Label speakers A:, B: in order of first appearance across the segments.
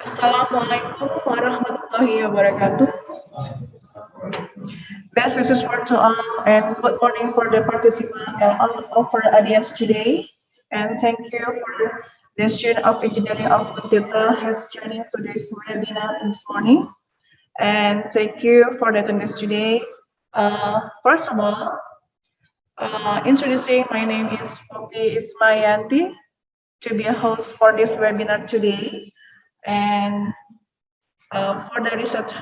A: Assalamualaikum warahmatullahi wabarakatuh. Best wishes for to all and good morning for the participant and all of our audience today. And thank you for the student of engineering of Utila has joining today's webinar this morning. And thank you for the attendance today. First of all, introducing my name is Poppy Ismayanti to be a host for this webinar today. And for the research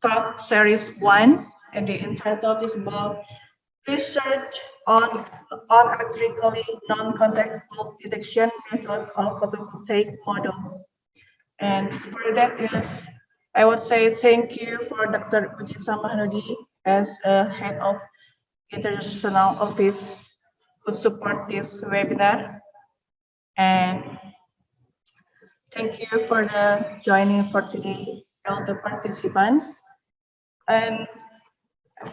A: talk series 1, and the entitled is about research on electrically non-contact fault detection method of photovoltaic model. And for that is, I would say thank you for Dr. Udi Samahrudi as head of international office who support this webinar. And thank you for the joining for today, all the participants. And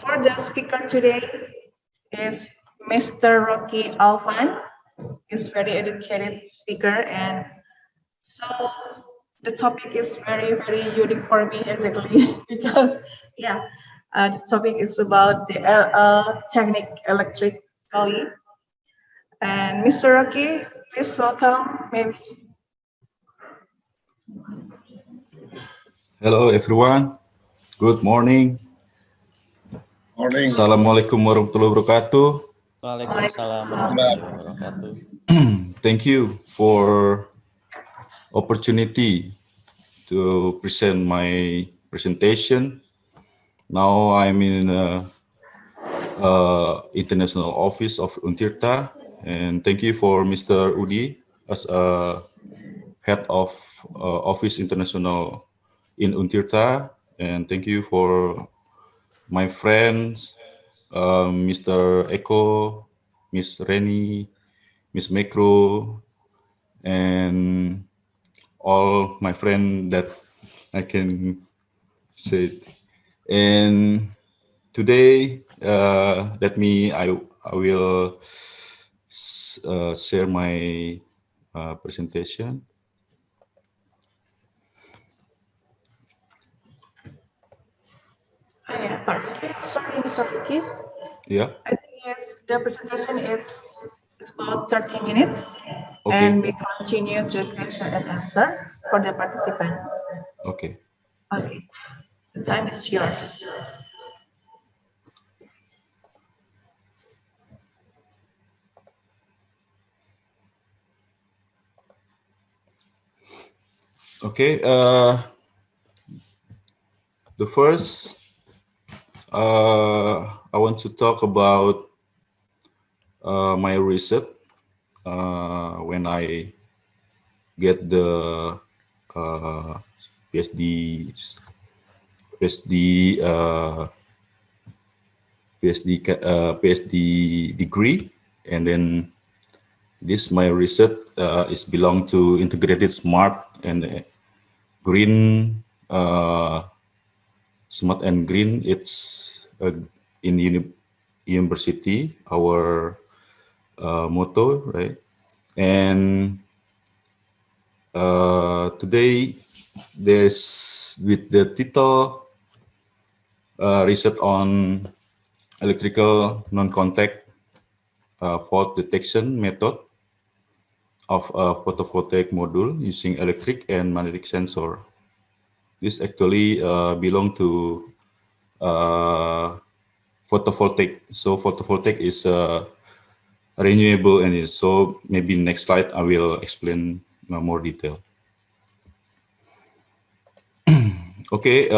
A: for the speaker today is Mr. Rocky Alvan. He's very educated speaker, and so the topic is very unique for me exactly because yeah, the topic is about the technique electrically. And Mr. Rocky, please welcome. Maybe.
B: Hello everyone, good morning.
C: Morning.
B: Assalamualaikum warahmatullahi wabarakatuh.
D: Waalaikumsalam warahmatullahi wabarakatuh.
B: Thank you for opportunity to present my presentation. Now I'm in international office of Untirta, and thank you for Mr. Udi as a head of office international in Untirta, and thank you for my friends, Mr. Eko, Miss Reni, Miss Mekro, and all my friends that I can say. And today, I will share my presentation.
A: Okay, sorry, Mr. Rocky.
B: Yeah.
A: I think the presentation is about 30 minutes.
B: Okay.
A: And we continue to question and answer for the participant.
B: Okay.
A: Okay, the time is yours.
B: Okay. The first, I want to talk about my research when I get the PhD degree, and then this my research is belong to integrated smart and green. Smart and green. It's in university our motto, right? And today there's with the title research on electrical non-contact fault detection method of a photovoltaic module using electric and magnetic sensor. This actually belong to photovoltaic. So photovoltaic is renewable energy. So maybe next slide I will explain more detail. Okay,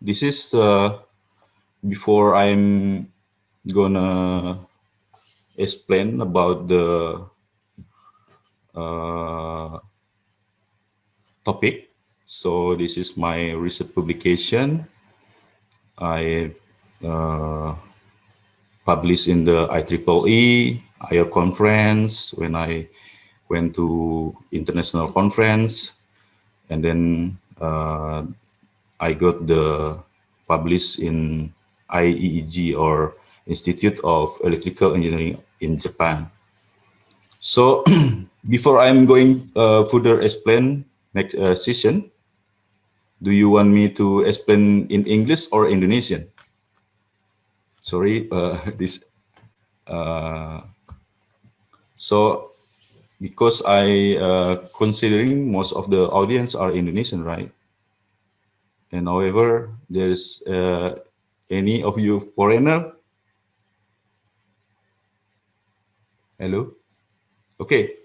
B: this is before I'm gonna explain about the topic. So this is my research publication. I published in the IEEE, IO conference when I went to international conference, and then I got the published in IEEG or Institute of Electrical Engineering in Japan. So before I'm going further explain, next session. Do you want me to explain in English or Indonesian? Sorry, so because I considering most of the audience are Indonesian, right? And however, there's any of you foreigner? Hello? Okay.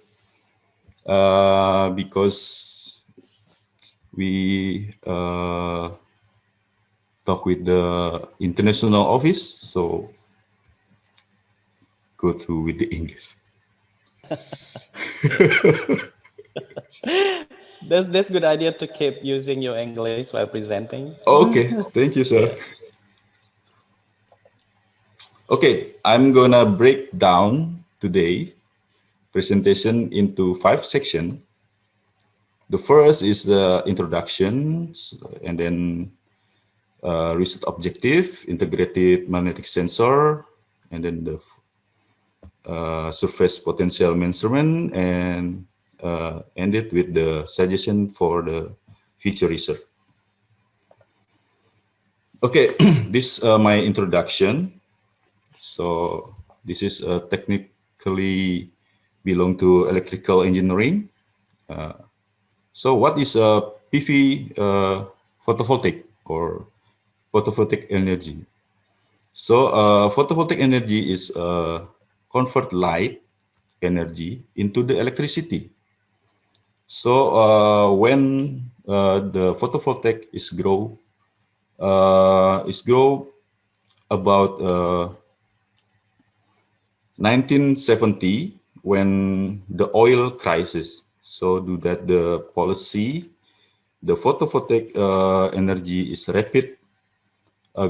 B: Because we talk with the international office, so go to with the English.
D: That's good idea to keep using your English while presenting.
B: Okay, thank you, sir. Okay, I'm gonna break down today presentation into 5 sections. The first is the introduction, and then research objective, integrated magnetic sensor, and then the surface potential measurement, and end it with the suggestion for the future research. Okay, this is my introduction. So this is technically belong to electrical engineering. So what is PV photovoltaic or photovoltaic energy? So photovoltaic energy is convert light energy into the electricity. So when the photovoltaic is grow about 1970 when the oil crisis. So do that the policy, the photovoltaic energy is rapid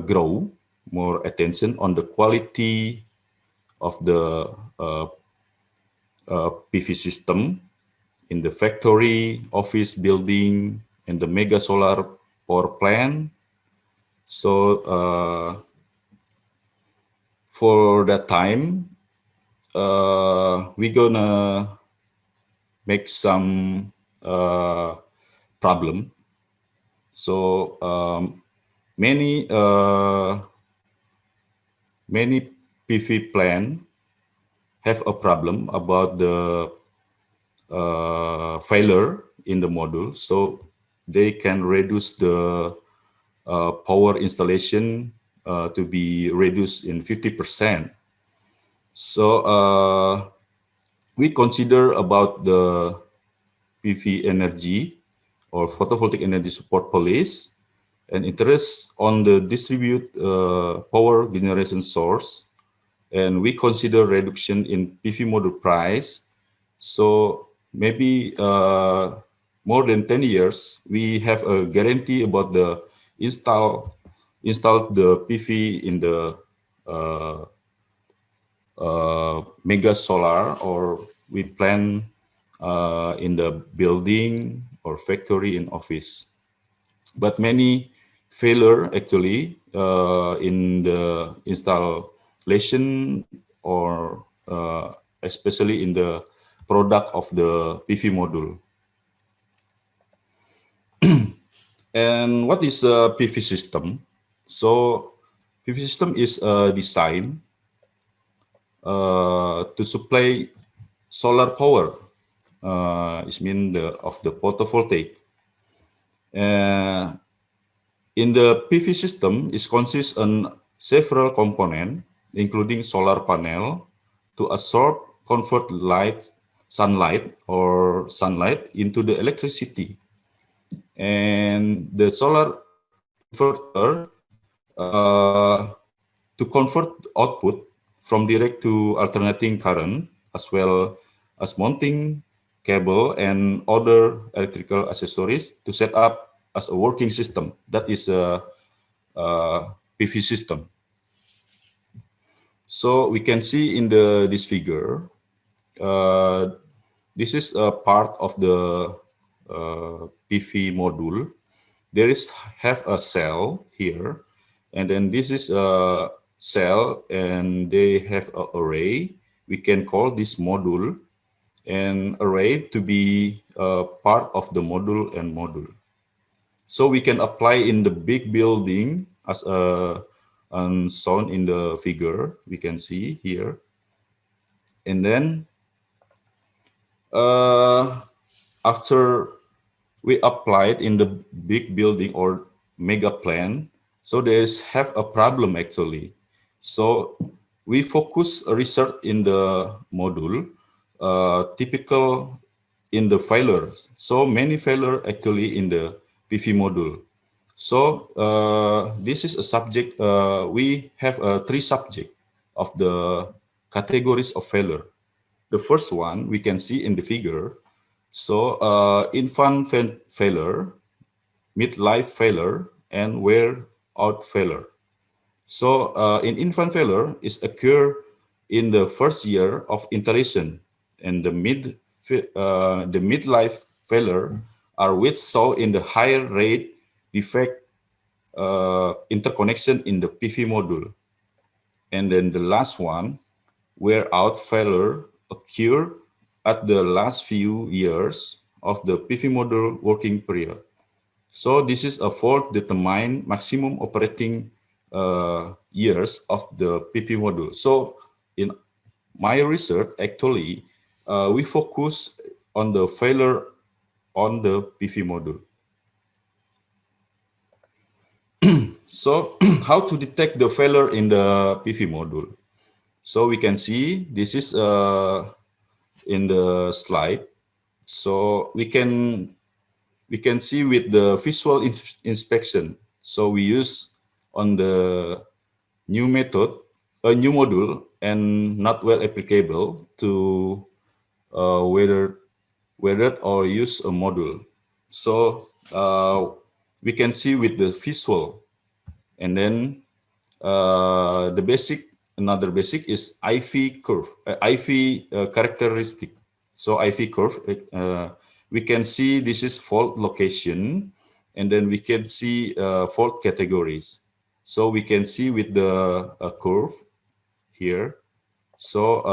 B: grow, more attention on the quality of the PV system in the factory, office building, and the mega solar power plant. So for that time, we're gonna make some problem. So many PV plant have a problem about the failure in the module, so they can reduce the power installation to be reduced in 50%. So we consider about the PV energy or photovoltaic energy support policy and interest on the distribute power generation source, and we consider reduction in PV module price. So maybe more than 10 years, we have a guarantee about the install the PV in the mega solar, or we plan in the building or factory and office. But many failure actually in the installation or especially in the product of the PV module. And what is a PV system? So PV system is designed to supply solar power. It means of the photovoltaic. In the PV system, it consists on several components, including solar panel to absorb, convert sunlight into the electricity. And the solar inverter to convert output from direct to alternating current, as well as mounting cable and other electrical accessories to set up as a working system. That is a PV system. So we can see in this figure, this is a part of the PV module. There have a cell here, and then this is a cell, and they have an array. We can call this module, and array to be part of the module and module. So we can apply in the big building as shown in the figure we can see here. And then after we applied in the big building or mega plan, so there's have a problem actually. So we focus research in the module, typical in the failures. So many failure actually in the PV module. So this is a subject, we have three subjects of the categories of failure. The first one we can see in the figure. So infant failure, midlife failure, and wear out failure. So in infant failure is occur in the first year of inhalation, and the midlife failure are which saw in the higher rate defect interconnection in the PV module. And then the last one, wear out failure occur at the last few years of the PV module working period. So this is a fault determine maximum operating years of the PV module. So in my research, actually, we focus on the failure on the PV module. So how to detect the failure in the PV module? So we can see this is in the slide. So we can see with the visual inspection. So we use on the new method, a new module, and not well applicable to whether or use a module. So we can see with the visual, and then the basic, another basic is IV curve, IV characteristic. So IV curve, we can see this is fault location, and then we can see fault categories. So we can see with the curve here. So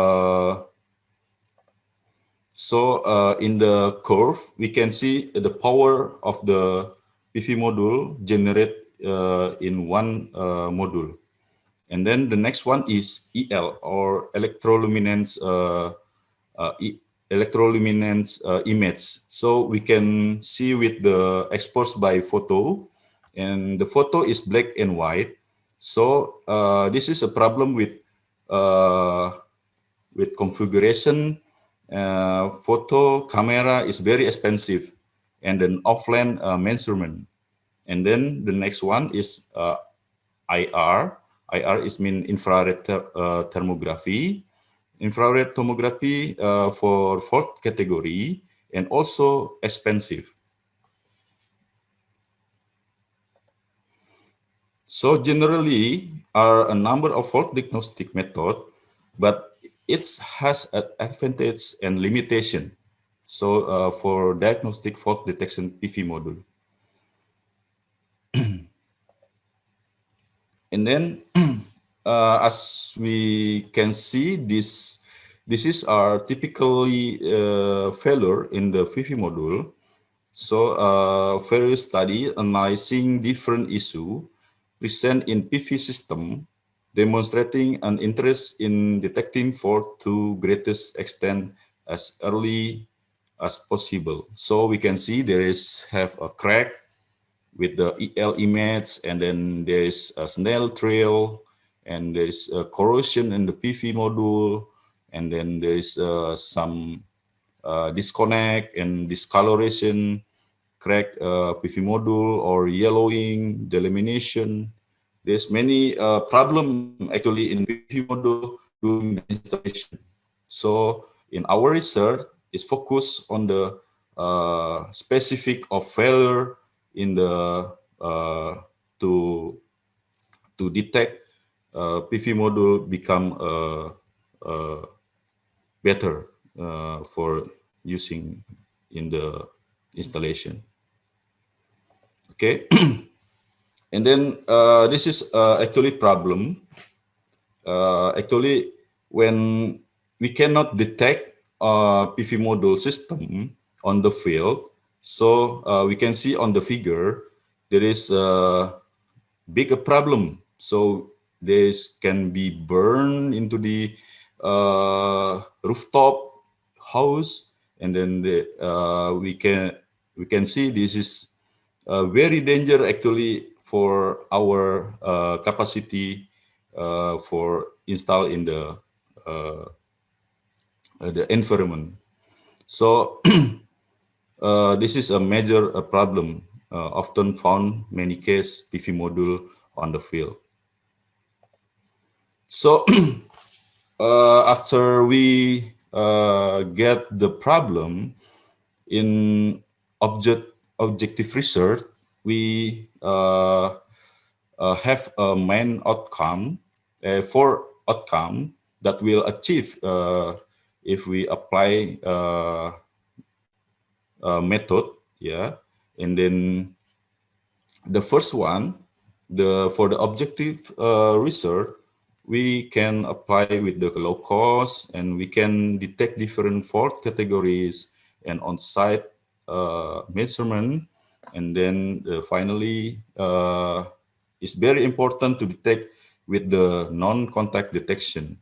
B: in the curve, we can see the power of the PV module generate in one module. And then the next one is EL, or electroluminance image. So we can see with the exposed by photo, and the photo is black and white. So this is a problem with configuration. Photo camera is very expensive, and then offline measurement. And then the next one is IR. IR is mean infrared thermography. Infrared tomography for fault category, and also expensive. So generally are a number of fault diagnostic method, but it has an advantage and limitation. So for diagnostic fault detection PV module. And then as we can see, this is our typically failure in the PV module. So various study analyzing different issue present in PV system, demonstrating an interest in detecting fault to greatest extent as early as possible. So we can see there is have a crack with the EL image, and then there is a snail trail, and there is a corrosion in the PV module, and then there is some disconnect and discoloration, crack PV module, or yellowing, delamination. There's many problem actually in PV module during the installation. So in our research, is focused on the specific of failure in the to detect PV module become better for using in the installation. Okay, and then this is actually problem. Actually, when we cannot detect PV module system on the field. So we can see on the figure, there is a big problem. So this can be burned into the rooftop house, and then we can see this is very danger actually for our capacity for install in the environment. So this is a major problem often found many case PV module on the field. So after we get the problem in objective research, we have a main outcome, four outcome that will achieve if we apply method, yeah. And then the first one, for the objective research, we can apply with the low cost, and we can detect different fault categories and on-site measurement. And then finally, it's very important to detect with the non-contact detection.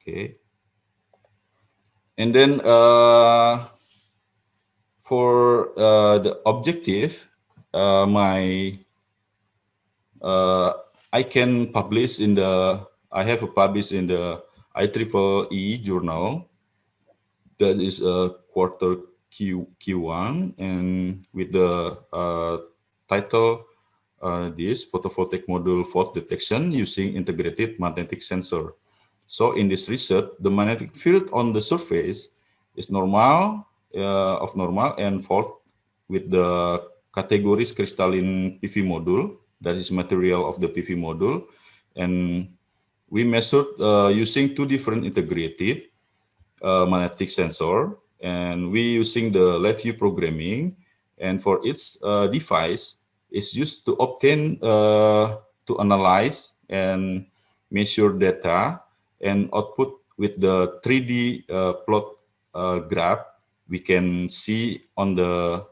B: Okay. And then for the objective, I can publish in I have a publish in the IEEE journal. That is a quarter Q1, and with the title this photovoltaic module fault detection using integrated magnetic sensor. So in this research, the magnetic field on the surface is normal, and fault with the categories crystalline PV module, that is material of the PV module. And we measured using two different integrated magnetic sensor, and we using the LabVIEW programming. And for each device is used to obtain, to analyze and measure data and output with the 3D plot graph. We can see on the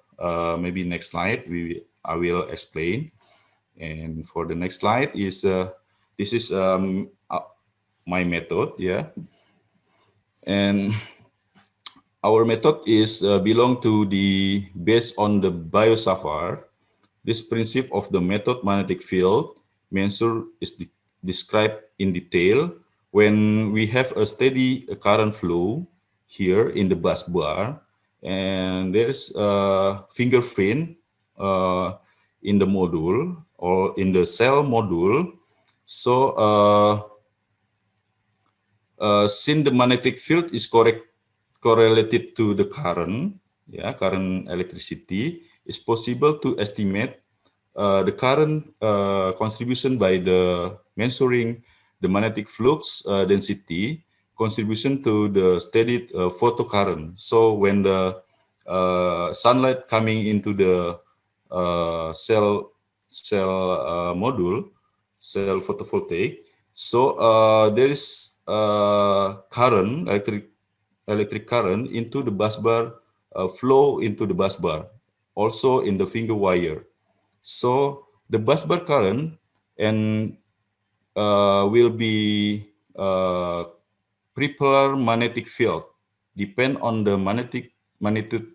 B: maybe next slide. I will explain. And for the next slide is this is my method, yeah. And our method is belong to the based on the BioSAFAR. This principle of the method magnetic field measure is described in detail when we have a steady current flow here in the bus bar, and there's a fingerprint in the module or in the cell module. So since the magnetic field is correlated to the current, yeah, current electricity, it's possible to estimate the current contribution by the measuring the magnetic flux density contribution to the steady photocurrent. So when the sunlight coming into the cell module, cell photovoltaic, so there is current, electric current into the bus bar, flow into the bus bar, also in the finger wire. So the bus bar current and will be prepolar magnetic field depend on the magnitude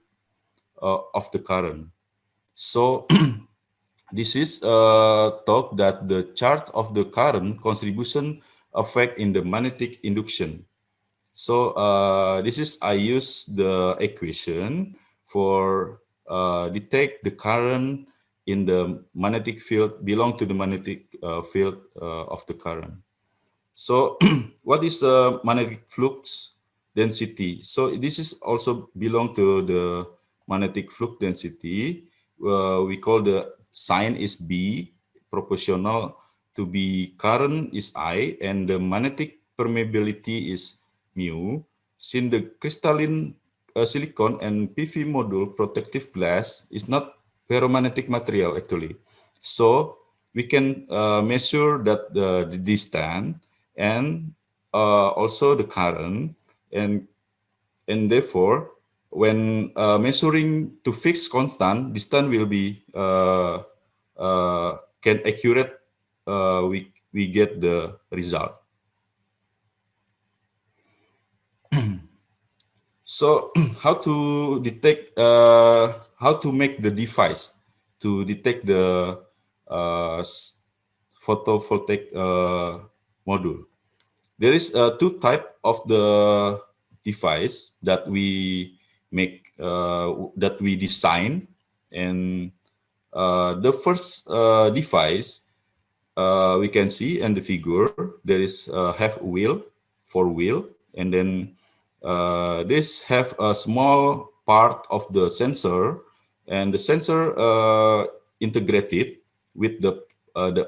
B: of the current. So this is talk that the charge of the current contribution affect in the magnetic induction. So this is I use the equation for detect the current in the magnetic field belong to the magnetic field of the current. So what is magnetic flux density? So this is also belong to the magnetic flux density. We call the sign is B, proportional to B, current is I, and the magnetic permeability is mu. Since the crystalline silicon and PV module protective glass is not ferromagnetic material actually. So we can measure that the distance, and also the current, and therefore when measuring to fixed constant, distance will be can accurate, we get the result. So how to detect, how to make the device to detect the photovoltaic module? There is two type of the device that we make, that we design, and the first device, we can see in the figure, there is have wheel, four wheel, and then this have a small part of the sensor, and the sensor integrated with the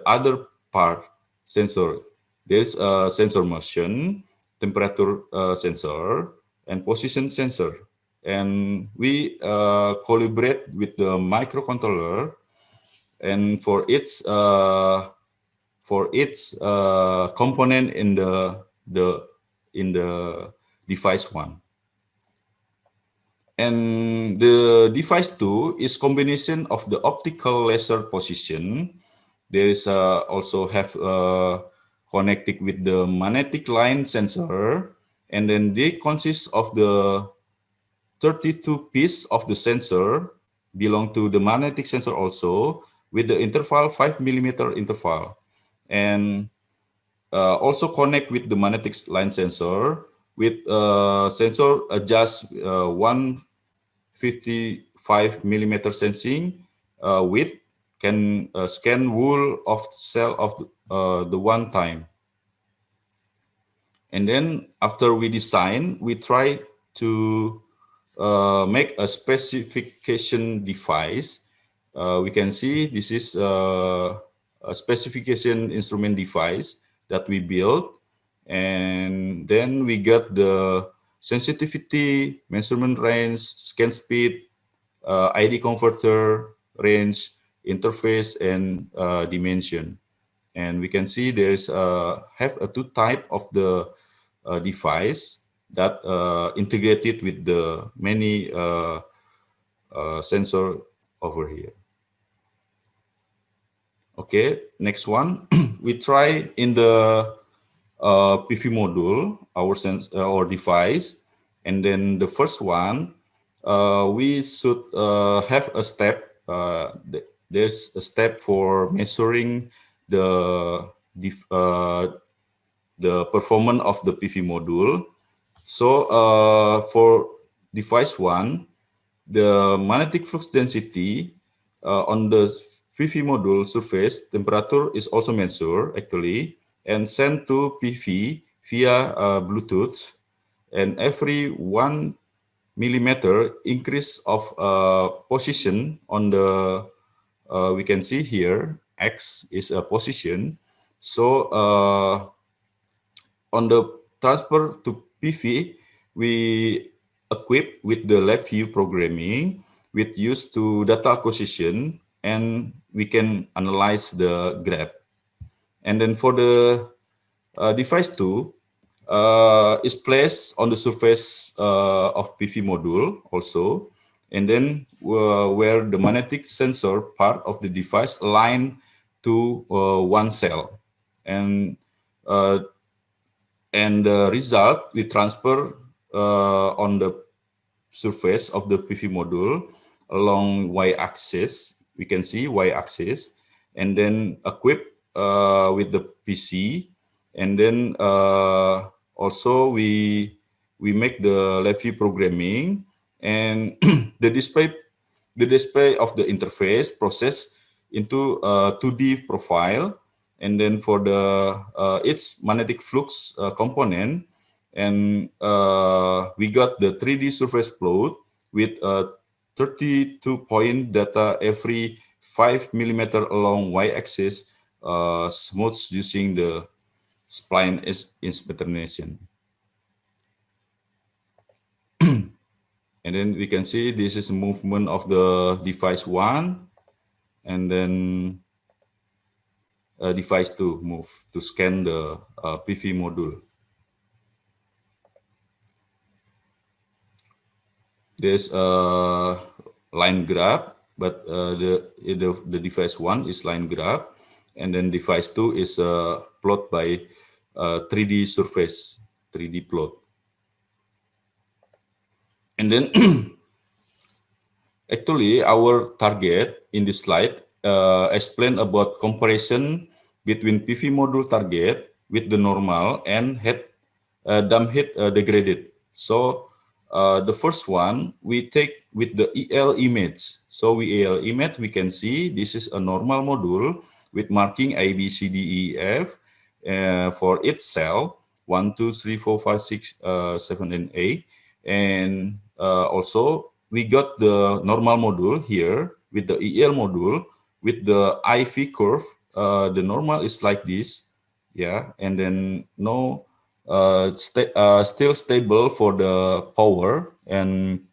B: other part sensor. There's a sensor motion, temperature sensor, and position sensor. And we collaborate with the microcontroller, and for its component in the device one. And the device two is combination of the optical laser position. There is also have connected with the magnetic line sensor, and then they consist of the 32 piece of the sensor belong to the magnetic sensor also, with the interval 5 millimeter interval, and also connect with the magnetic line sensor with sensor adjust 155 millimeter sensing width, can scan whole of cell of the one time. And then after we design, we try to make a specification device. We can see this is a specification instrument device that we built, and then we got the sensitivity, measurement range, scan speed, ID converter, range, interface, and dimension. And we can see there's have a two type of the device that integrated with the many sensor over here. Okay, next one. We try in the PV module, our device, and then the first one, we should have a step. There's a step for measuring the performance of the PV module. So for device one, the magnetic flux density on the PV module surface temperature is also measured actually, and sent to PV via Bluetooth. And every 1 millimeter increase of position on the, we can see here, X is a position. So on the transfer to PV, we equip with the LabVIEW programming with use to data acquisition, and we can analyze the graph. And then for the device 2 is placed on the surface of PV module also, and then where the magnetic sensor part of the device align to one cell, and the result we transfer on the surface of the PV module along y-axis. We can see y-axis, and then equip with the PC, and then also we make the LabVIEW programming, and the display of the interface process into a 2D profile, and then for the its magnetic flux component, and we got the 3D surface plot with 32 point data every 5 millimeter along y-axis, smooth using the spline instrumentation. And then we can see this is movement of the device 1, and then device 2 move to scan the PV module. there's a line graph, but the device 1 is line graph, and then device 2 is plot by 3D surface, 3D plot. And then actually our target in this slide explain about comparison between PV module target with the normal and dump heat degraded. So the first one we take with the EL image. So we EL image, we can see this is a normal module with marking A, B, C, D, E, F for each cell 1, 2, 3, 4, 5, 6, 7, and 8. And also we got the normal module here with the EL module with the IV curve. The normal is like this, yeah, and then no still stable for the power and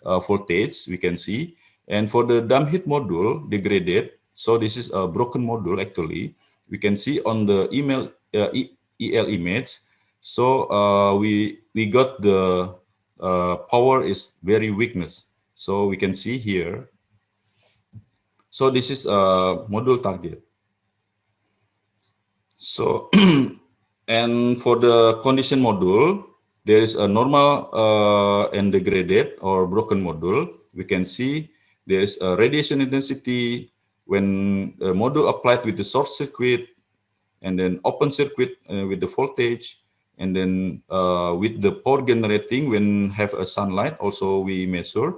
B: voltage, we can see. And for the dump heat module degraded, so this is a broken module actually. We can see on the EL image. So we got the power is very weakness. So we can see here. So this is a module target. So and for the condition module, there is a normal and degraded or broken module. We can see there is a radiation intensity when the module applied with the short circuit, and then open circuit with the voltage, and then with the power generating when have a sunlight also we measure.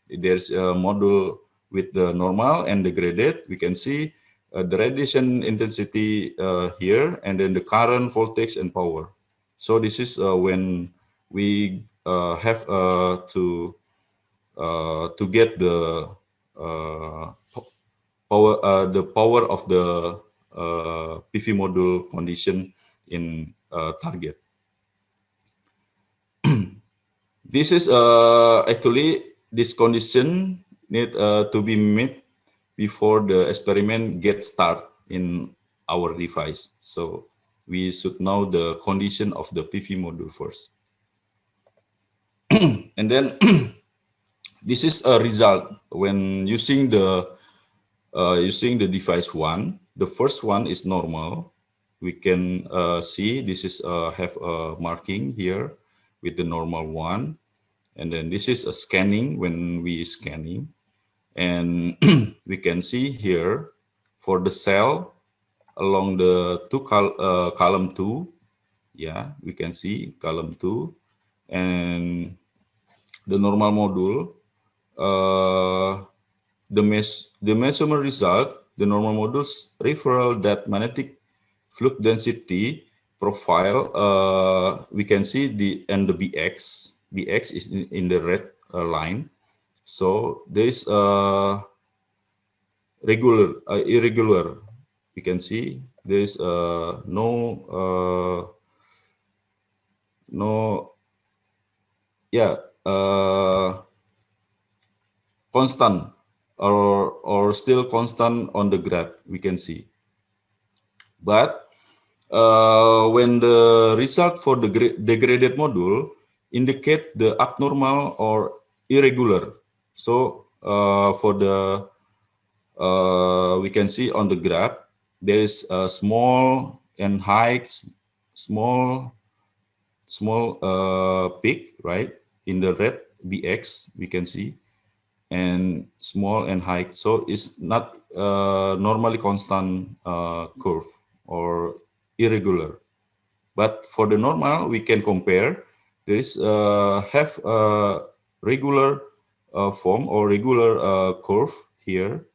B: There's a module with the normal and degraded. We can see the radiation intensity here, and then the current, voltage, and power. So this is when we have to get the power of the PV module condition in target. This is actually this condition need to be met before the experiment gets start in our device. So we should know the condition of the PV module first. And then this is a result when using the device 1. The first one is normal. We can see this is have a marking here with the normal one. And then this is a scanning when we scanning. And we can see here for the cell along the column 2. Yeah, we can see column 2. And the normal module, the measurement result, the normal modules referral that magnetic flux density profile, we can see the BX. BX is in the red line. So there is irregular. We can see there is constant or still constant on the graph, we can see. But when the result for the degraded module indicate the abnormal or irregular. So for the, we can see on the graph, there is a small and high, small peak, right? In the red BX, we can see, and small and high. So it's not normally constant curve or irregular. But for the normal, we can compare. There is have a regular form or regular curve here.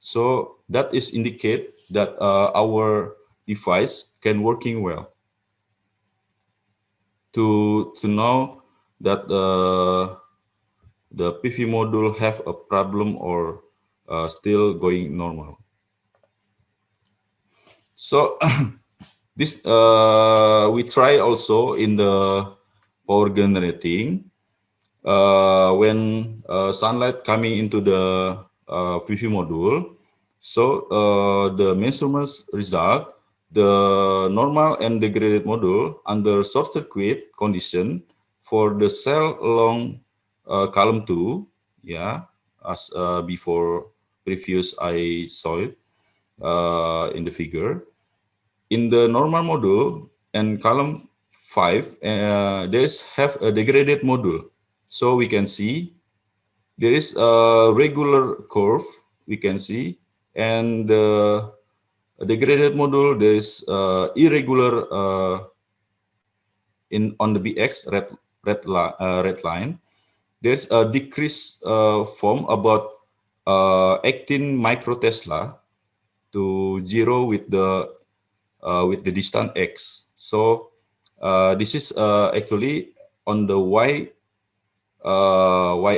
B: So that is indicate that our device can working well. To know that the PV module have a problem or still going normal. So this we try also in the power generating when sunlight coming into the PV module. So the measurements result, the normal and degraded module under short circuit condition for the cell along column 2, yeah, as before previous I saw it in the figure. In the normal module and column 5, there's have a degraded module. So we can see there is a regular curve we can see, and the degraded module there is irregular on the BX red line. There's a decrease form about 18 microtesla to 0 with the distance x. So this is actually on the y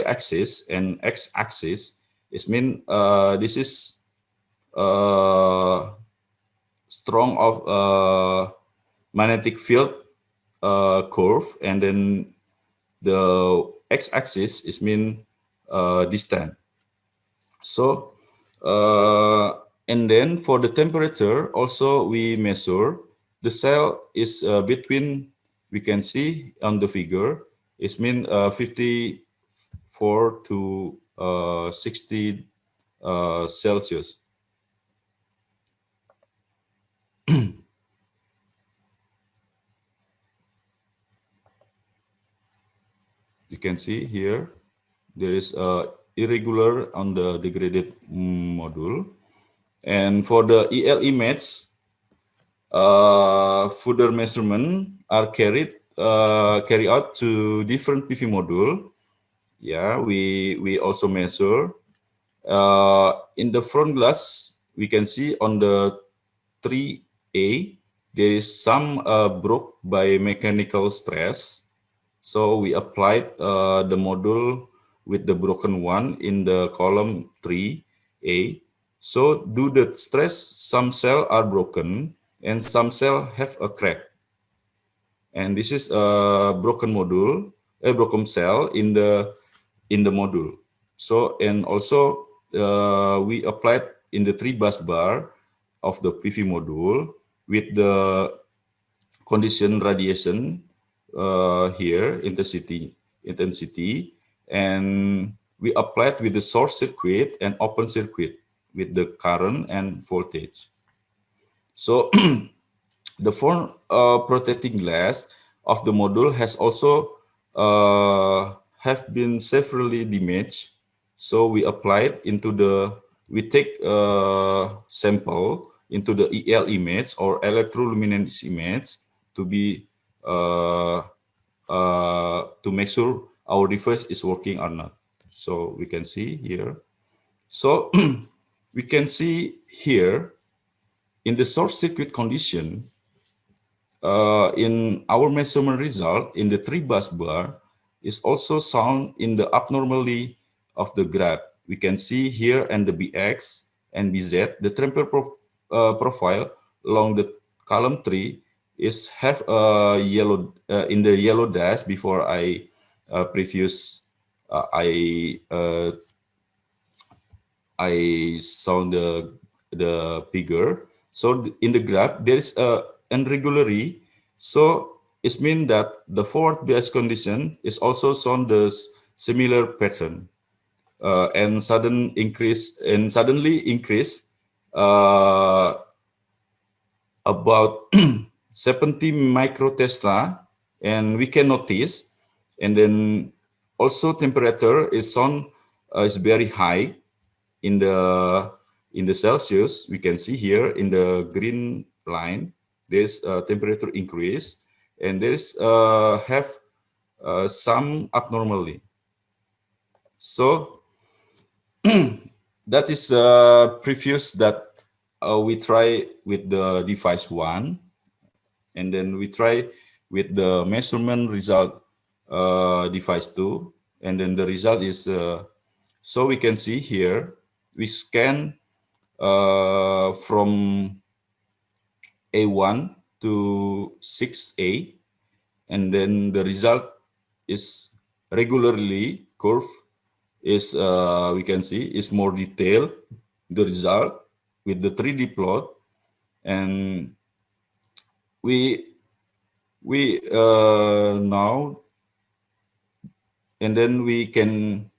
B: axis and x axis. It means this is strong of magnetic field curve, and then the x axis is mean distance. So and then for the temperature also we measure. The cell is between, we can see on the figure, it mean 54 to 60 Celsius. You can see here there is a irregular on the degraded module. And for the EL image, further measurement are carried out to different PV module. Yeah, we also measure in the front glass. We can see on the 3A there is some broke by mechanical stress. So we applied the module with the broken one in the column 3A. So due to the stress, some cells are broken and some cells have a crack. And this is a broken module, a broken cell in the module. So, and also we applied in the 3 bus bar of the PV module with the condition radiation here, intensity, and we applied with the source circuit and open circuit with the current and voltage. So the front protecting glass of the module has also have been severely damaged. So we applied into we take sample into the EL image or electroluminescence image to be to make sure our device is working or not. So we can see here. So we can see here in the short circuit condition, in our measurement result in the 3 bus bar is also shown in the abnormality of the graph. We can see here and the BX and BZ, the temperature profile along the column 3 is have a yellow in the yellow dash before I I saw the figure. So in the graph there is a irregularity. So it means that the forward bias condition is also shown the similar pattern and suddenly increase about 70 microtesla, and we can notice. And then also temperature is shown is very high in the Celsius. We can see here in the green line there's a temperature increase, and there's have some abnormality. So that is previous that we try with the device 1, and then we try with the measurement result device 2, and then the result is so we can see here we scan from A1 to 6A, and then the result is regularly curve is we can see is more detailed, the result with the 3D plot, and we now and then we can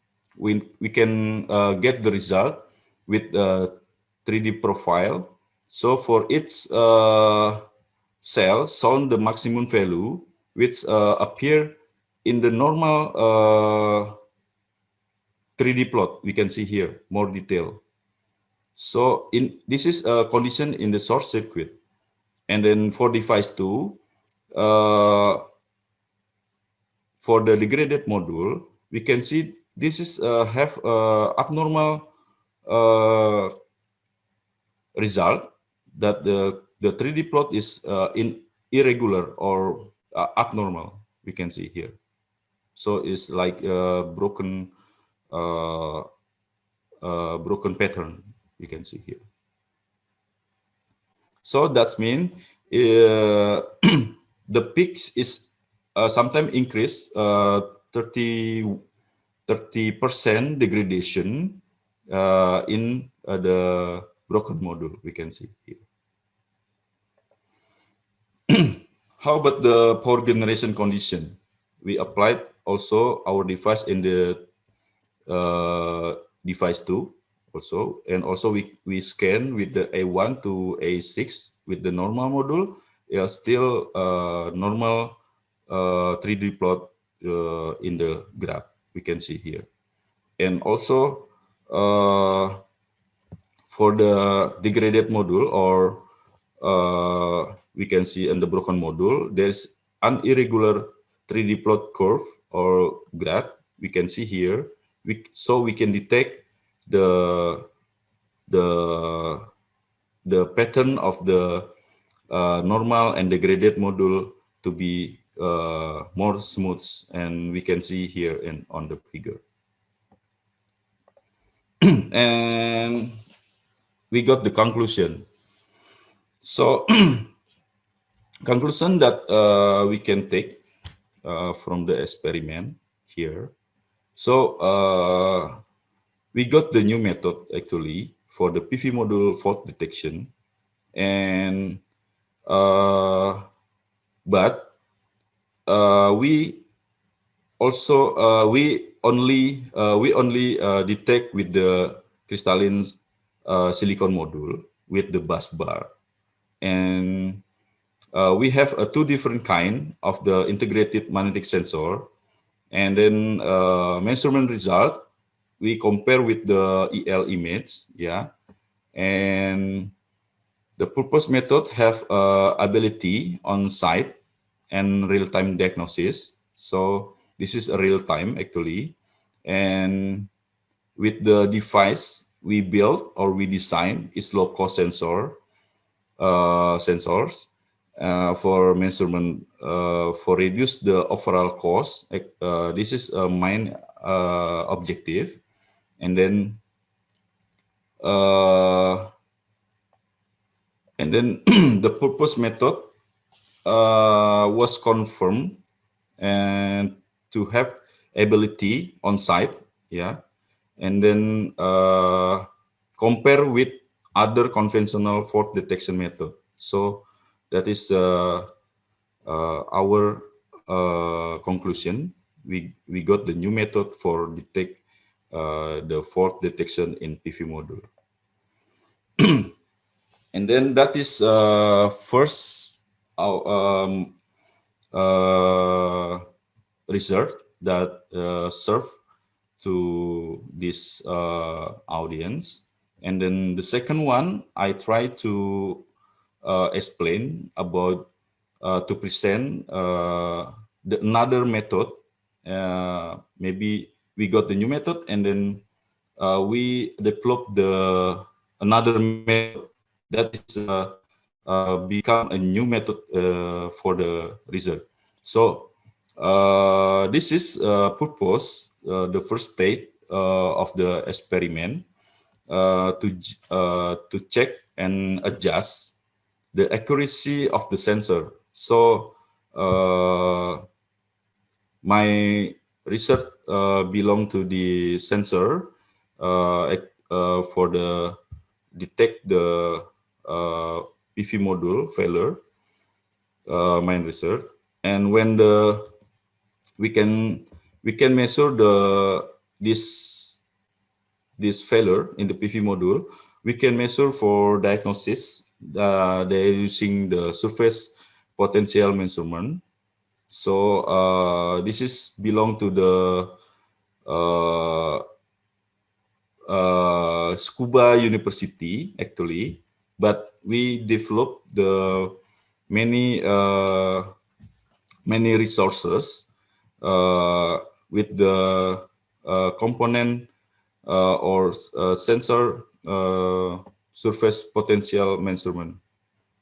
B: get the result with the 3D profile. So for each cell shown the maximum value which appear in the normal 3D plot, we can see here more detail. So this is a condition in the source circuit. And then for device 2, for the degraded module, we can see this is have abnormal result, that the 3D plot is irregular or abnormal, we can see here. So it's like a broken pattern, we can see here. So that means the peaks is sometimes increase 30% degradation in the broken module, we can see here. How about the power generation condition? We applied also our device in the device 2 also, and also we scan with the A1 to A6 with the normal module. Still normal 3D plot in the graph, we can see here. And also for the degraded module, or we can see in the broken module, there's an irregular 3D plot curve or graph, we can see here. So we can detect the pattern of the normal and degraded module to be more smooth, and we can see here on the figure. And we got the conclusion. So conclusion that we can take from the experiment here. So we got the new method actually for the PV module fault detection, and but we also we only detect with the crystalline silicon module with the bus bar, and we have two different kind of the integrated magnetic sensor, and then measurement result we compare with the EL image, yeah, and the purpose method have ability on site and real-time diagnosis. So this is a real-time actually, and with the device we build or we design is low-cost sensors for measurement for reduce the overall cost. This is a main objective, and then the purpose method was confirmed and to have ability on site, yeah, and then compare with other conventional fault detection method. So that is our conclusion. We got the new method for detect the fault detection in PV module. And then that is first research that serve to this audience. And then the second one, I try to explain about to present another method. Maybe we got the new method, and then we developed another method that is become a new method for the result. So this is purpose, the first stage of the experiment to check and adjust the accuracy of the sensor. So my research belong to the sensor for the detect the PV module failure, main research. And when we can we can measure this failure in the PV module. We can measure for diagnosis. They're using the surface potential measurement. So this is belong to the Tsukuba University actually, but we developed the many many resources with the component or sensor surface potential measurement.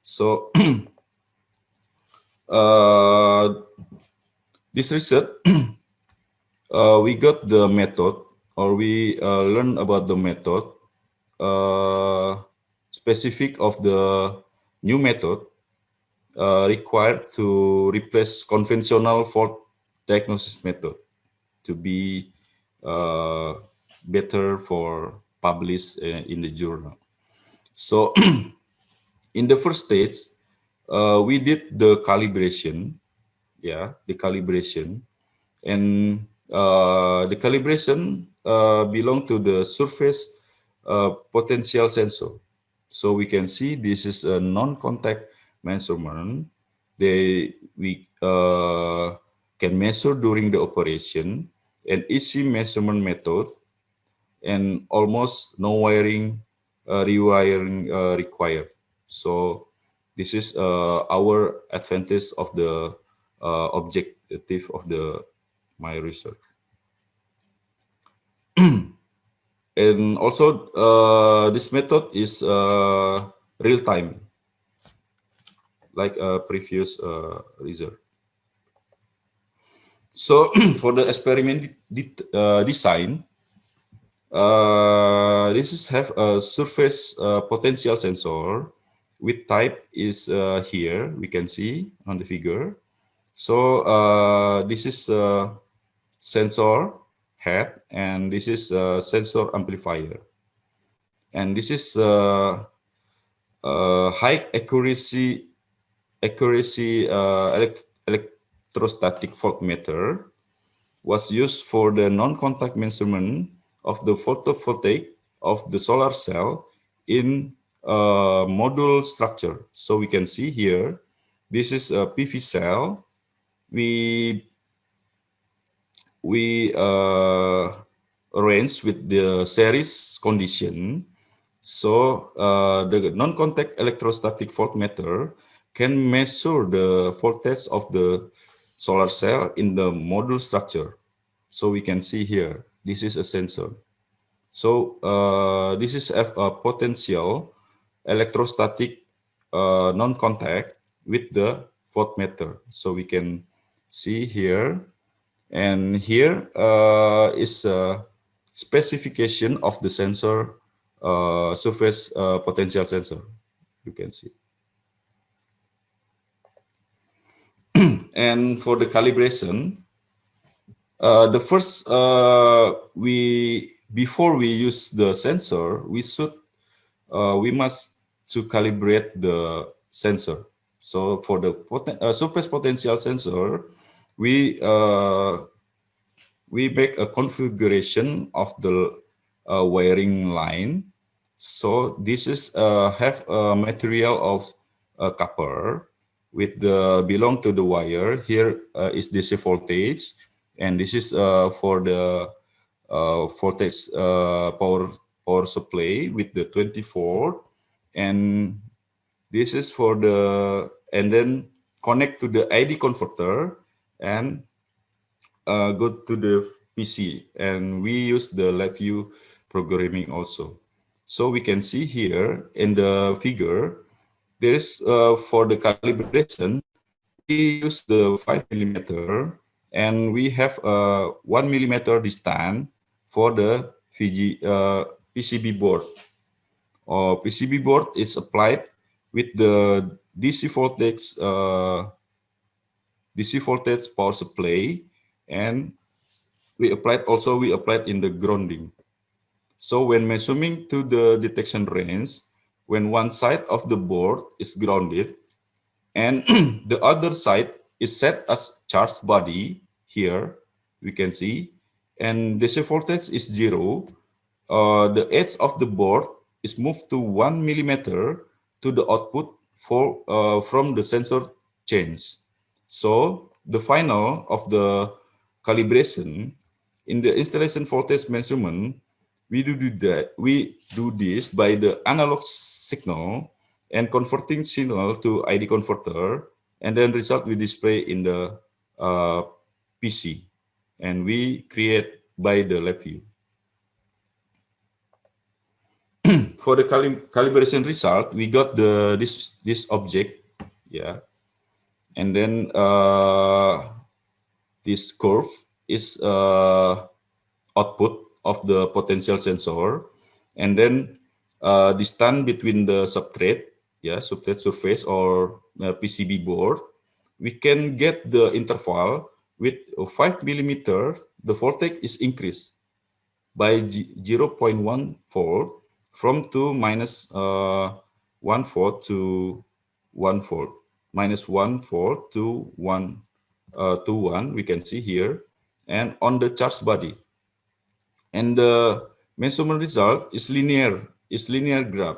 B: So this research, we got the method, or we learn about the method specific of the new method required to replace conventional fault diagnosis method to be better for publish in the journal. So in the first stage, we did the calibration, the calibration, and the calibration belong to the surface potential sensor. So we can see this is a non-contact measurement. We can measure during the operation, an easy measurement method, and almost no wiring, rewiring required. So this is our advantage of the objective of my research. And also this method is real time, like a previous research. So for the experiment design, this is have a surface potential sensor with type is here, we can see on the figure. So this is sensor head, and this is sensor amplifier, and this is high accuracy electrostatic voltmeter was used for the non-contact measurement of the photovoltaic of the solar cell in module structure. So we can see here, this is a PV cell. We arrange with the series condition. So the non-contact electrostatic voltmeter can measure the voltage of the solar cell in the module structure. So we can see here, this is a sensor. So this is a potential electrostatic non-contact with the voltmeter. So we can see here, and here is a specification of the sensor surface potential sensor, you can see. And for the calibration, the first, before we use the sensor, we must to calibrate the sensor. So for the surface potential sensor, we make a configuration of the wiring line. So this is have a material of copper with the belong to the wire. Here is DC voltage, and this is for the voltage power supply with the 24, and this is for the, and then connect to the ID converter and go to the PC, and we use the LabVIEW programming also. So we can see here in the figure, there is for the calibration, we use the 5 millimeter, and we have a 1 millimeter distance for the PCB board. Or PCB board is applied with the DC voltage power supply, and we applied in the grounding. So when measuring to the detection range, when one side of the board is grounded and the other side is set as charged body here, we can see, and DC voltage is 0. The edge of the board is moved to 1 millimeter to the output from the sensor change. So the final of the calibration in the installation voltage measurement, we do this by the analog signal and converting signal to ID converter, and then result we display in the PC, and we create by the lab view. For the calibration result, we got this object, yeah, and then this curve is output of the potential sensor, and then distance between the substrate, yeah, substrate surface or PCB board, we can get the interval with 5 millimeter. The voltage is increased by 0.1 volt from 2 minus 1 volt to 1 volt, minus 1 volt to 1 to 1, we can see here, and on the charge body. And the measurement result is linear graph.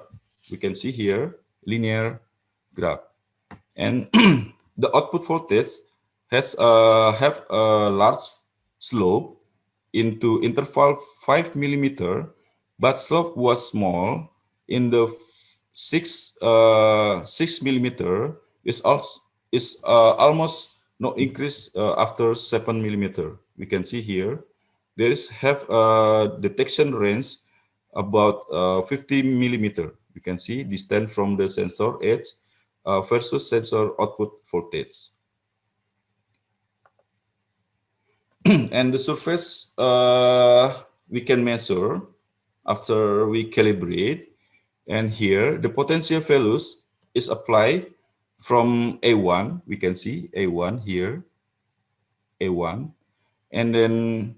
B: We can see here linear graph, and the output voltage has have a large slope into interval 5 millimeter, but slope was small in the 6 millimeter is also almost no increase after 7 millimeter. We can see here there is have a detection range about 50 millimeter. We can see distance from the sensor edge versus sensor output voltage. And the surface we can measure after we calibrate. And here the potential values is applied from A1. We can see A1 here, A1, and then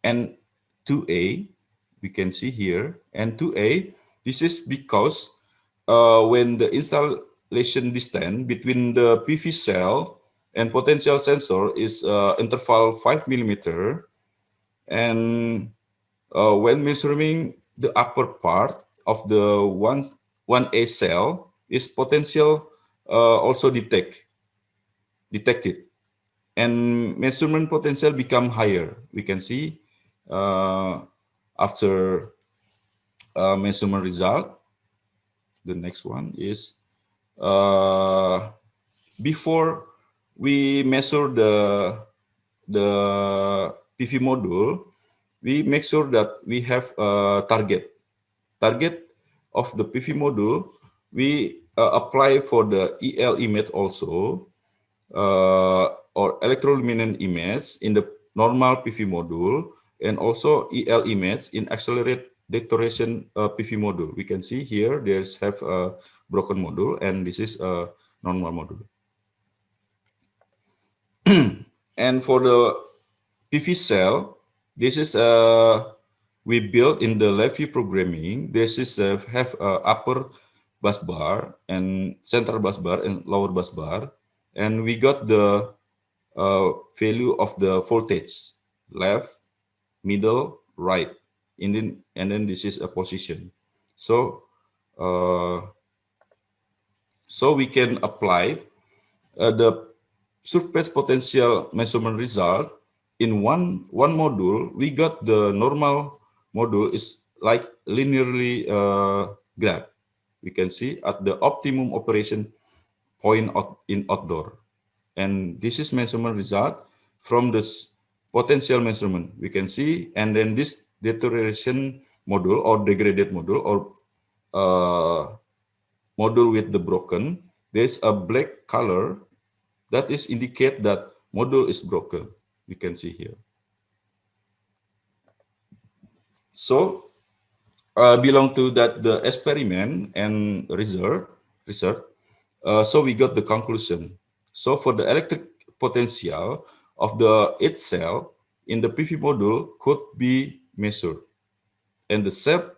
B: and 2A, we can see here, and 2A. This is because when the installation distance between the PV cell and potential sensor is interval 5 millimeter, and when measuring the upper part of the 1A cell, is potential also detected, and measurement potential become higher. We can see after measurement result. The next one is before we measure the PV module, we make sure that we have a target of the PV module. We apply for the EL image also, or electroluminescent image in the normal PV module, and also EL image in accelerate deterioration PV module. We can see here there's have a broken module, and this is a normal module. And for the PV cell, this is we built in the LabVIEW programming. This is have upper bus bar and central bus bar and lower bus bar, and we got the value of the voltage left, middle, right, and then this is a position. So so we can apply the surface potential measurement result in one module. We got the normal module is like linearly graph. We can see at the optimum operation point in outdoor, and this is measurement result from this potential measurement. We can see, and then this deterioration module or degraded module or module with the broken, there's a black color that is indicate that module is broken. We can see here. So belong to that the experiment and research. So we got the conclusion. So for the electric potential of the each cell in the PV module could be measured, and the self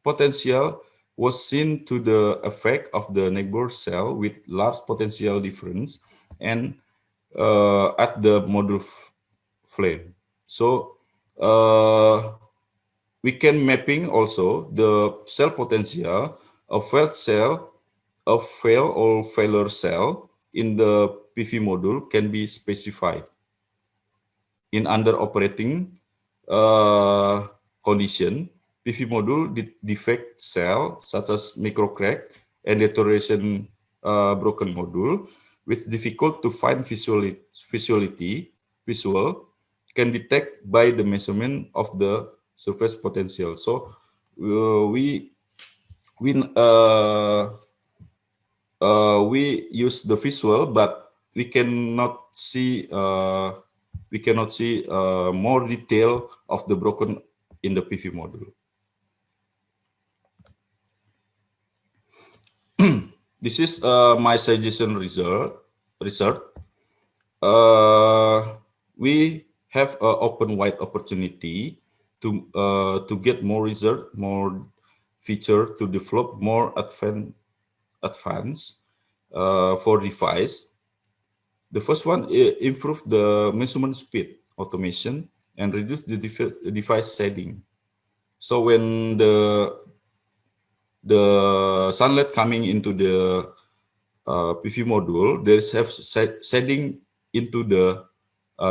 B: potential was seen to the effect of the neighbor cell with large potential difference, and at the module flame. So we can mapping also the cell potential of failed cell, of fail or failure cell in the PV module can be specified. In under operating condition, PV module defect cell such as microcrack and deterioration broken module with difficult to find visual can detect by the measurement of the surface potential. So we use the visual, but we cannot see more detail of the broken in the PV module. This is my suggestion result. We have an open wide opportunity to get more result, more feature to develop more advanced for device. The first one, improve the measurement speed automation and reduce the device shading. So when the sunlight coming into the PV module, there's have shading into the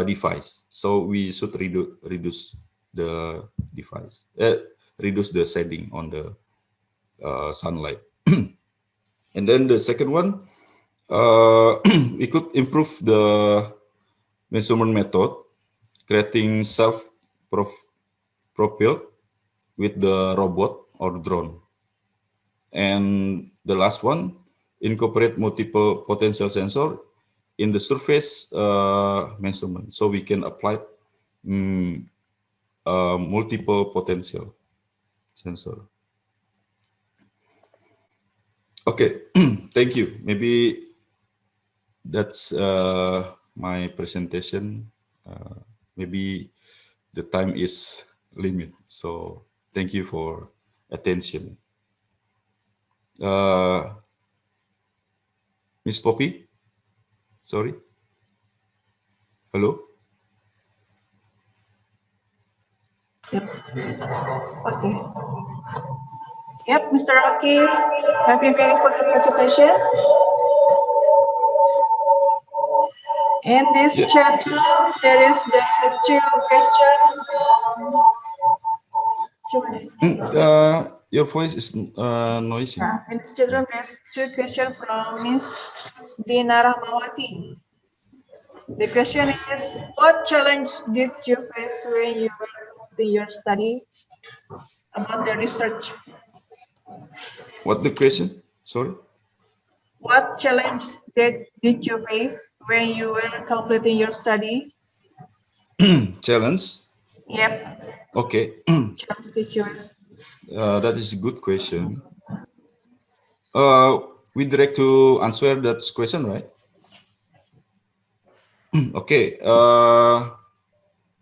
B: device. So we should reduce the device, reduce the shading on the sunlight. And then the second one, we could improve the measurement method, creating self-propelled with the robot or drone. And the last one, incorporate multiple potential sensor in the surface measurement, so we can apply multiple potential sensor. Okay, thank you. Maybe that's my presentation. Maybe the time is limit, so thank you for attention. Miss Poppy, sorry. Hello.
A: Yep. Okay. Yep, Mr. Rocky, have you finished for the presentation? In this chat room, there is the two questions from
B: Your voice is noisy.
A: in this chat room, there's two questions from Miss Dina Rahmawati. The question is, what challenge did you face when you were doing your study about the research?
B: What the question? Sorry.
A: What challenge did you face when you were completing your study?
B: Challenge?
A: Yep.
B: Okay.
A: Challenge did you face?
B: That is a good question. We direct to answer that question, right? Okay.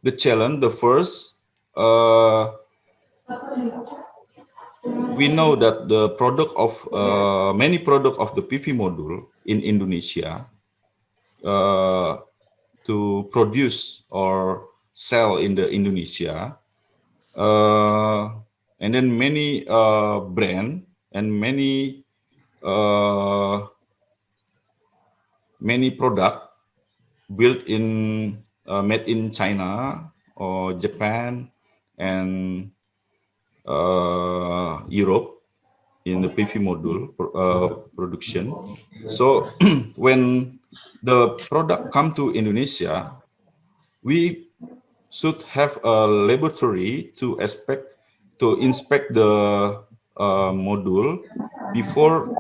B: The challenge, the first, we know that the product of many product of the PV module in Indonesia to produce or sell in the Indonesia, and then many brand and many product built in made in China or Japan and Europe in the PV module production. So when the product come to Indonesia, we should have a laboratory to inspect the module before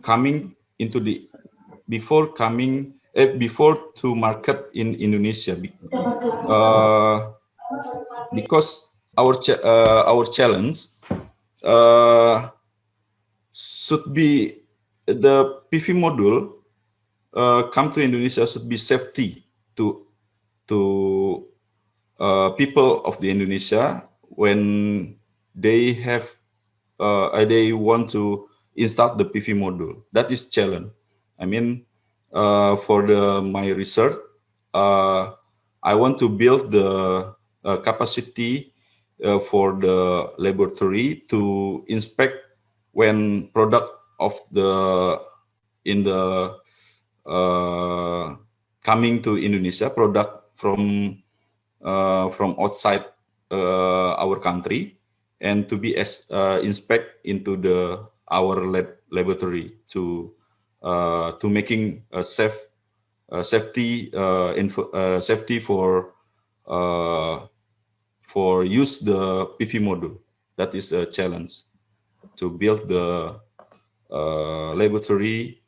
B: to market in Indonesia, because our challenge should be the PV module come to Indonesia should be safety to people of the Indonesia when they have they want to install the PV module. That is challenge. I mean, for my research, I want to build the capacity for the laboratory to inspect when product of the coming to Indonesia, product from outside our country, and to be inspect into our laboratory to making a safety for use the PV module. That is a challenge to build the laboratory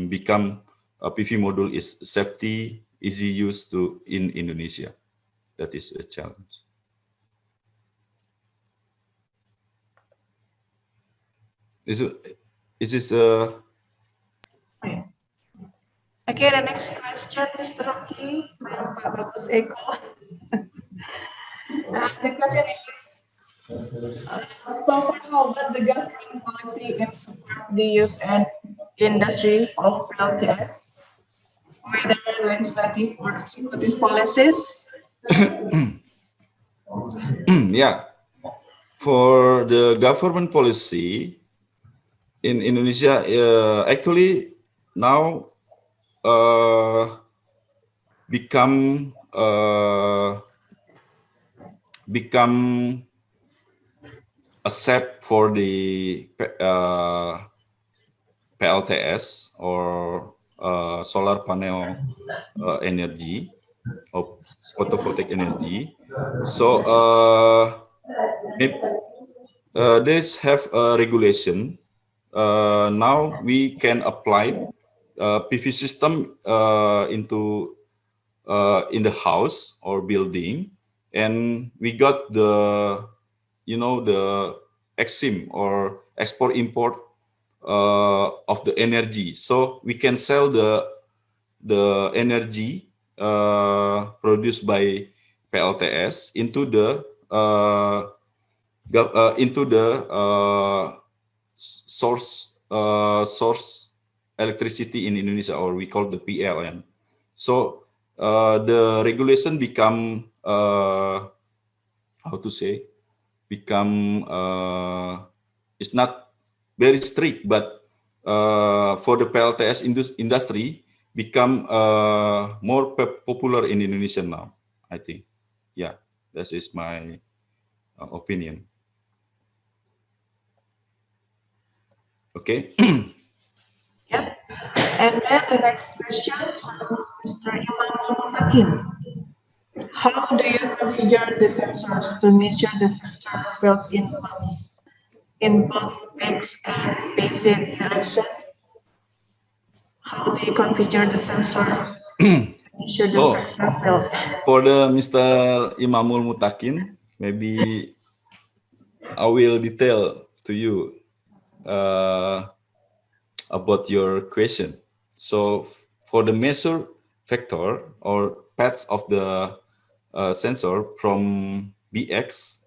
B: become a PV module is safety, easy use in Indonesia. That is a challenge. Is this
A: Okay, the next question, Mr. Rocky, from Pak Bagus Eko. The question is, so far, how about the government policy in support the use and industry of LTS, whether legislative or executive policies?
B: yeah, for the government policy in Indonesia, actually now become accept for the PLTS or solar panel energy or photovoltaic energy. So this have a regulation. Now we can apply PV system into in the house or building, and we got the the EXIM or export import of the energy, so we can sell the energy produced by PLTS into the source electricity in Indonesia, or we call the PLN. So the regulation become how to say, become it's not very strict, but for the PLTS industry become more popular in Indonesia now, I think. Yeah, that is my opinion. Okay.
A: Yep. And then the next question from Mr. Imam Mutakin. How do you configure the sensors to measure the vector field inputs in both X and PV direction? How do you configure the sensor to measure the vector field?
B: For the Mr. Imamul Mutakin, maybe I will detail to you about your question. So for the measure vector or paths of the sensor from BX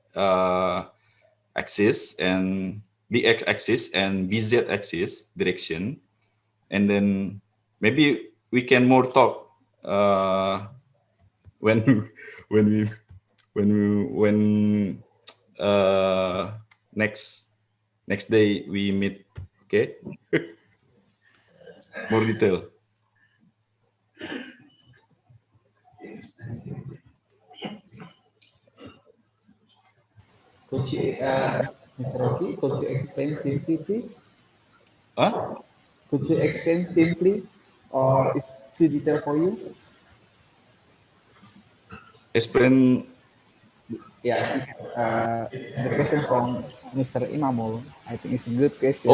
B: axis and BX axis and BZ axis direction, and then maybe we can more talk when next day we meet. Okay. More detail.
E: Could you, Mr. Rocky, could you explain simply, please?
B: Huh?
E: Could you explain simply, or is too detailed for you?
B: Explain.
E: Yeah, I think the question from Mr. Imamul, I think it's a good question.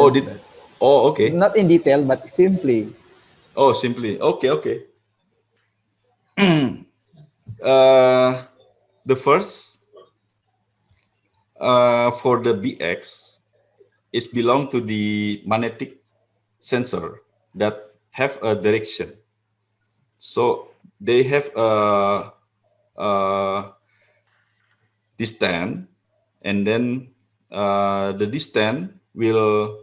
B: Okay.
E: Not in detail, but simply.
B: Oh, simply. Okay. The first for the BX is belong to the magnetic sensor that have a direction. So they have a distance, and then the distance will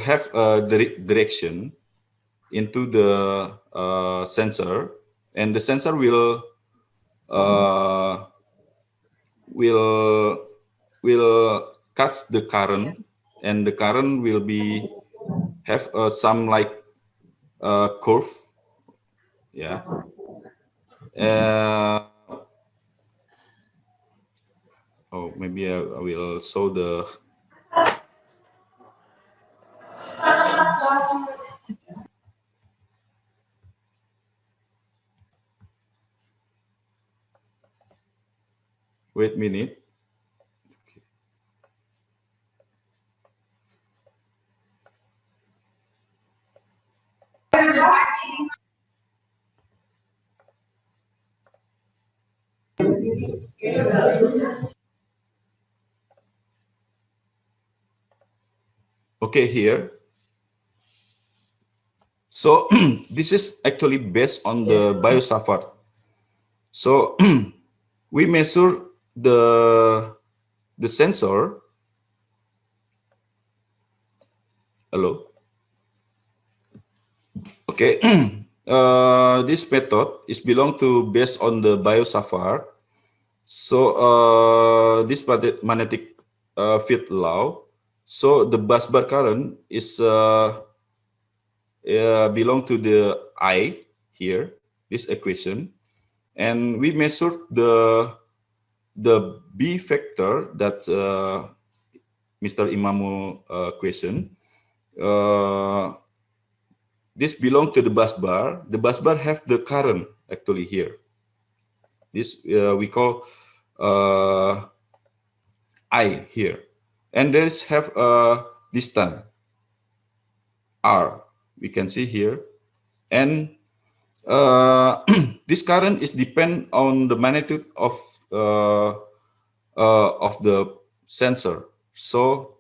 B: have a direction into the sensor, and the sensor will will catch the current, and the current will be have some like curve, yeah. Oh, maybe I will show the. Wait a minute. Okay, here. So this is actually based on the biosafar. So we measure the sensor. Hello. Okay. This method is belong to based on the biosafar. So this magnetic field law. So the busbar current is belong to the I here, this equation, and we measured the B factor that Mr. Imamul question. This belong to the busbar. The busbar have the current actually here. This we call I here, and there is have a distance R. We can see here, and this current is depend on the magnitude of the sensor. So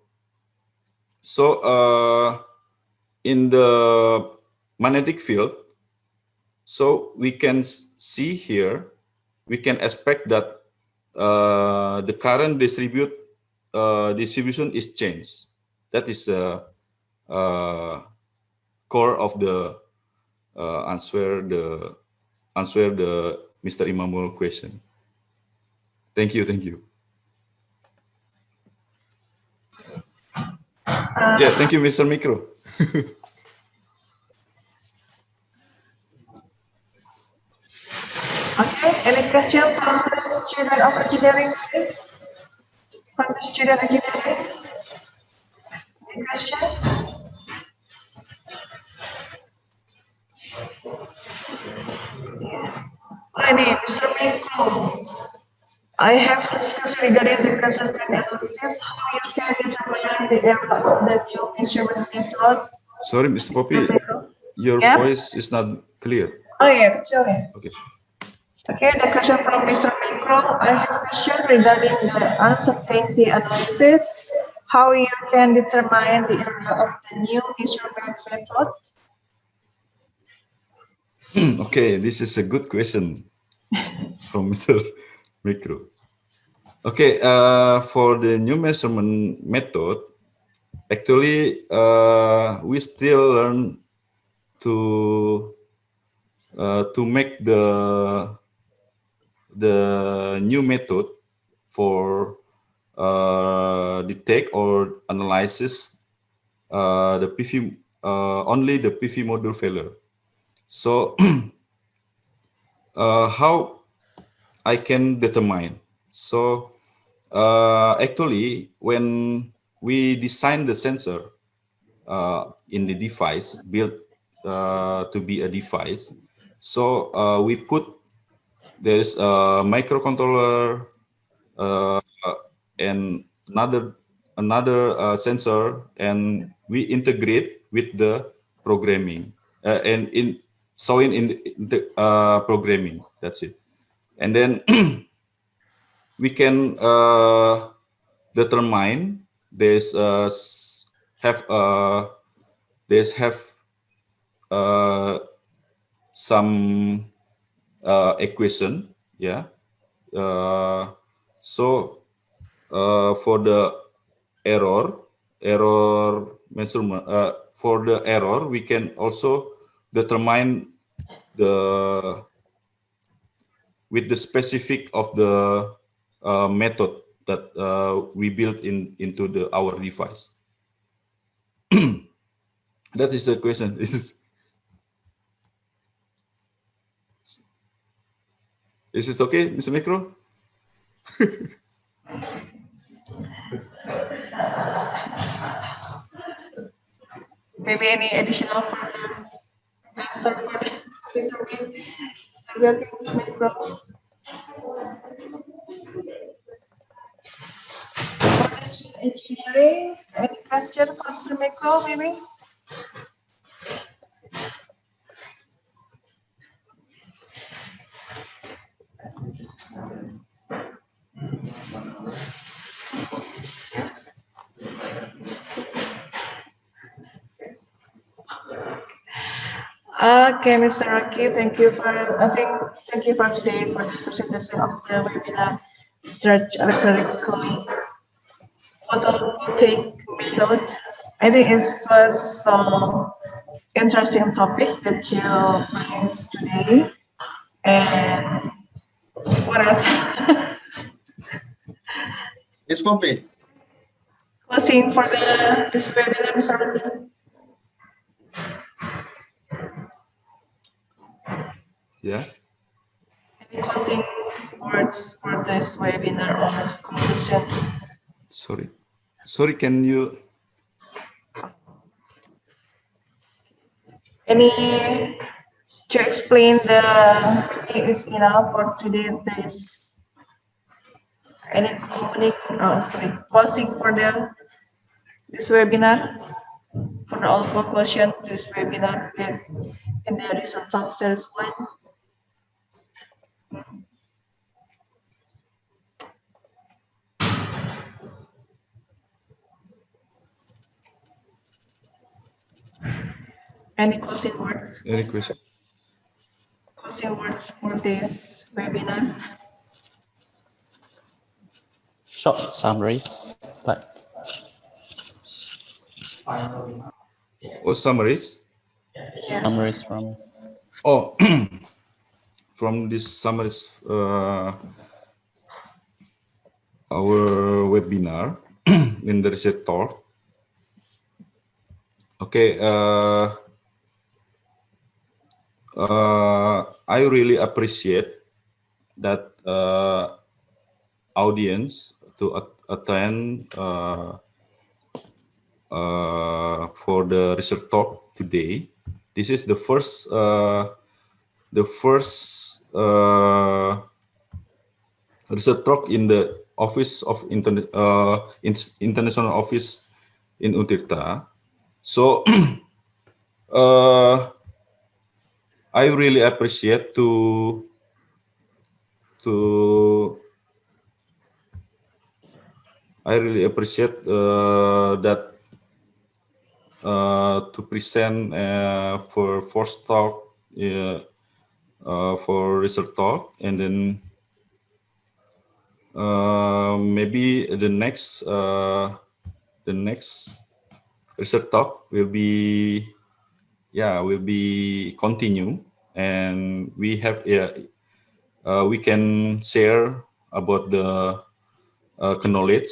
B: in the magnetic field, so we can see here, we can expect that the current distribution is changed. That is the core of the answer the Mr. Imamul question. Thank you. Yeah, thank you, Mr. Mikro.
A: Okay, any question from the student of engineering? From the student engineering? Any question? Ini, Mr. Mikro. I have discussed regarding the consultant analysis, how you can determine the error of the new measurement method.
B: Sorry, Mr. Poppy, your
A: Yeah.
B: voice is not clear.
A: Oh yeah, kecil ya.
B: Okay.
A: Okay, the question from Mr. Mikro. I have a question regarding the uncertainty analysis, how you can determine the error of the new measurement method.
B: Okay, this is a good question from Mr. Mikro. Okay, for the new measurement method, actually, we still learn to make the new method for detect or analysis the PV only the PV module failure. So how I can determine? So actually, when we design the sensor in the device, built to be a device, so we put there's a microcontroller and another sensor, and we integrate with the programming and in showing in the programming. That's it. And then we can determine there's have some equation, yeah. So for the error measurement, for the error, we can also determine with the specific of the method that we built into our device. That is the question. Is this okay, Mr. Mikro?
A: Maybe any additional further answer for this okay? So that is micro. For this engineering, any question for Mr. Micro, maybe? Okay, Mr. Rocky, thank you for thank you for today for the presentation of the webinar search electronically photovoltaic method. I think it was some interesting topic that you bring today. And what else?
C: Yes, Poppy.
A: Closing for this webinar, Mr. Rocky.
B: Yeah.
A: Any closing words for this webinar or conclusion?
B: Sorry, can you?
A: Any to explain the is enough for today's any closing for this webinar for the all conclusion this webinar in the result talk series 1. Any closing words?
B: Any question?
A: Closing words for this webinar.
D: Short summaries, like
B: Oh, summaries?
A: Yes.
D: summaries from
B: Oh, from this summaries, our webinar in the research talk. Okay, I really appreciate that audience to attend for the research talk today. This is the first research talk in the Office of International Office in Untirta. So I really appreciate that to present for first talk for research talk, and then maybe the next research talk will be continue, and we have we can share about the knowledge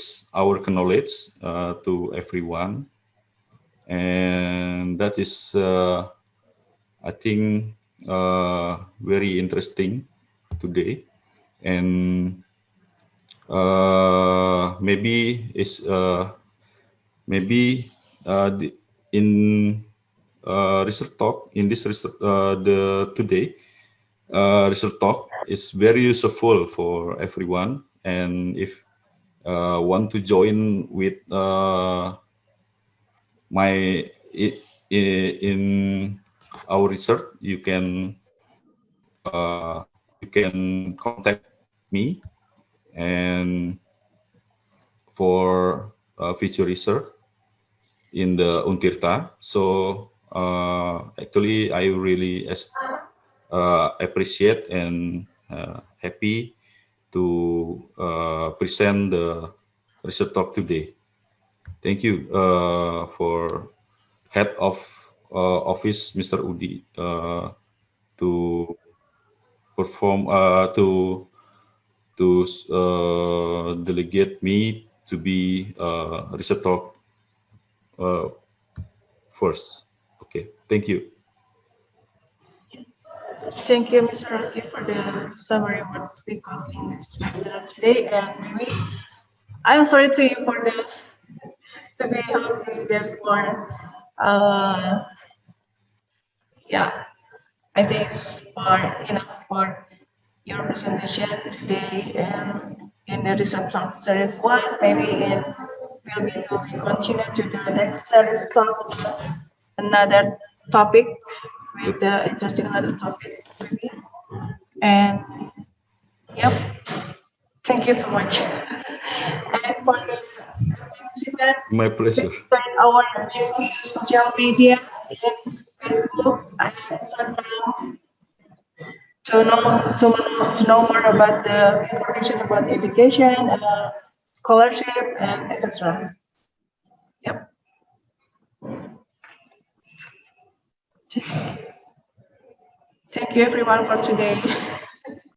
B: to everyone, and that is I think very interesting today, and maybe in research talk in this research the today research talk is very useful for everyone, and if want to join with in our research, you can contact me and for future research in the Untirta. So actually, I really appreciate and happy to present the research talk today. Thank you for head of office, Mr. Udi, to perform delegate me to be research talk first. Okay, thank you.
A: Thank you, Mr. Rocky, for the summary words because in today, and maybe I'm sorry to you for the today host this guest for yeah, I think it's for enough for your presentation today in the research talk series one. Maybe it will be to continue to the next series talk another topic with the interesting another topic maybe. And yep, thank you so much. And for the participant,
B: My pleasure.
A: find our social media in Facebook and Instagram to know more about the information about education, scholarship, and etc. Yep. Thank you everyone for today.